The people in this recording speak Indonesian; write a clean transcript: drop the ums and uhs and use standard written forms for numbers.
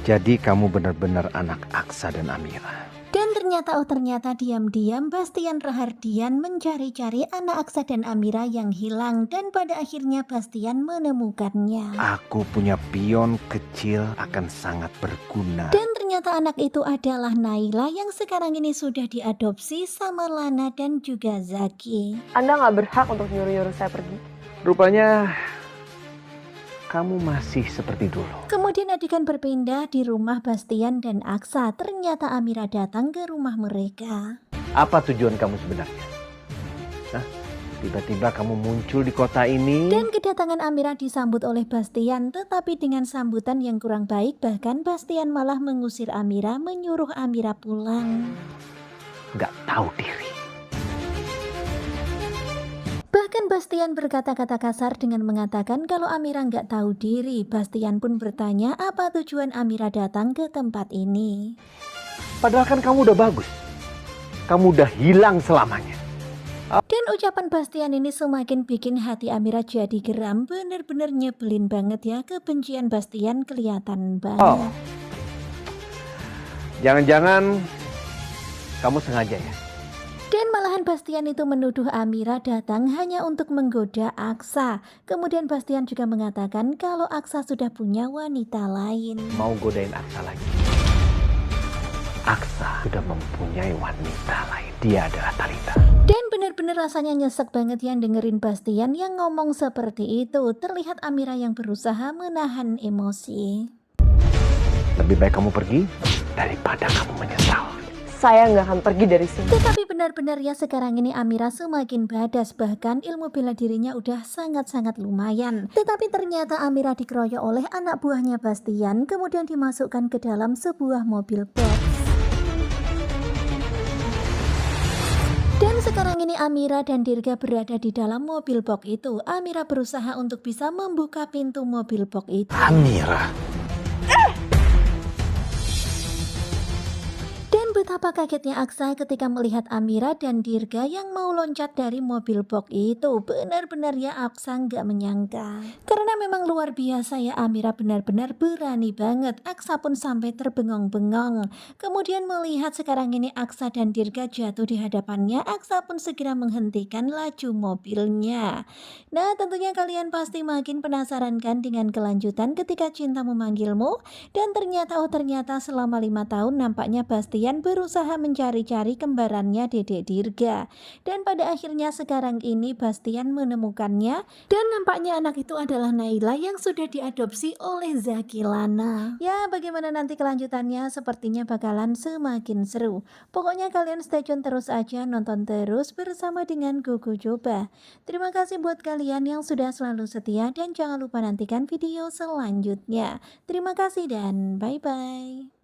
Jadi kamu benar-benar anak Aksa dan Amira. Dan ternyata diam-diam Bastian Rahardian mencari-cari anak Aksa dan Amira yang hilang dan pada akhirnya Bastian menemukannya. Aku punya pion kecil akan sangat berguna. Dan ternyata anak itu adalah Naila yang sekarang ini sudah diadopsi sama Lana dan juga Zaki. Anda nggak berhak untuk nyuruh-nyuruh saya pergi. Rupanya kamu masih seperti dulu. Kemudian adegan berpindah di rumah Bastian dan Aksa. Ternyata Amira datang ke rumah mereka. Apa tujuan kamu sebenarnya? Hah? Tiba-tiba kamu muncul di kota ini. Dan kedatangan Amira disambut oleh Bastian, tetapi dengan sambutan yang kurang baik. Bahkan Bastian malah mengusir Amira, menyuruh Amira pulang. Gak tahu diri. Bahkan Bastian berkata-kata kasar dengan mengatakan kalau Amira nggak tahu diri. Bastian pun bertanya apa tujuan Amira datang ke tempat ini. Padahal kan kamu udah bagus. Kamu udah hilang selamanya. Dan ucapan Bastian ini semakin bikin hati Amira jadi geram. Bener-bener nyebelin banget ya. Kebencian Bastian kelihatan banget. Jangan-jangan kamu sengaja ya? Dan malahan Bastian itu menuduh Amira datang hanya untuk menggoda Aksa. Kemudian Bastian juga mengatakan kalau Aksa sudah punya wanita lain. Mau godain Aksa lagi? Aksa sudah mempunyai wanita lain. Dia adalah Talita. Dan benar-benar rasanya nyesek banget yang dengerin Bastian yang ngomong seperti itu. Terlihat Amira yang berusaha menahan emosi. Lebih baik kamu pergi daripada kamu menyesal. Saya nggak akan pergi dari sini. Tetapi benar-benar ya sekarang ini Amira semakin badas. Bahkan ilmu bela dirinya udah sangat-sangat lumayan. Tetapi ternyata Amira dikeroyok oleh anak buahnya Bastian. Kemudian dimasukkan ke dalam sebuah mobil box. Dan sekarang ini Amira dan Dirga berada di dalam mobil box itu. Amira berusaha untuk bisa membuka pintu mobil box itu. Amira. Betapa kagetnya Aksa ketika melihat Amira dan Dirga yang mau loncat dari mobil box itu. Benar-benar ya Aksa nggak menyangka. Karena memang luar biasa ya Amira benar-benar berani banget. Aksa pun sampai terbengong-bengong. Kemudian melihat sekarang ini Aksa dan Dirga jatuh di hadapannya. Aksa pun segera menghentikan laju mobilnya. Nah tentunya kalian pasti makin penasaran kan dengan kelanjutan ketika cinta memanggilmu. Dan ternyata selama 5 tahun nampaknya Bastian berusaha mencari-cari kembarannya Dedek Dirga. Dan pada akhirnya sekarang ini Bastian menemukannya. Dan nampaknya anak itu adalah Naila yang sudah diadopsi oleh Zaki Lana. Ya bagaimana nanti kelanjutannya sepertinya bakalan semakin seru. Pokoknya kalian stay tune terus aja, nonton terus bersama dengan Gogo Coba. Terima kasih buat kalian yang sudah selalu setia dan jangan lupa nantikan video selanjutnya. Terima kasih dan bye-bye.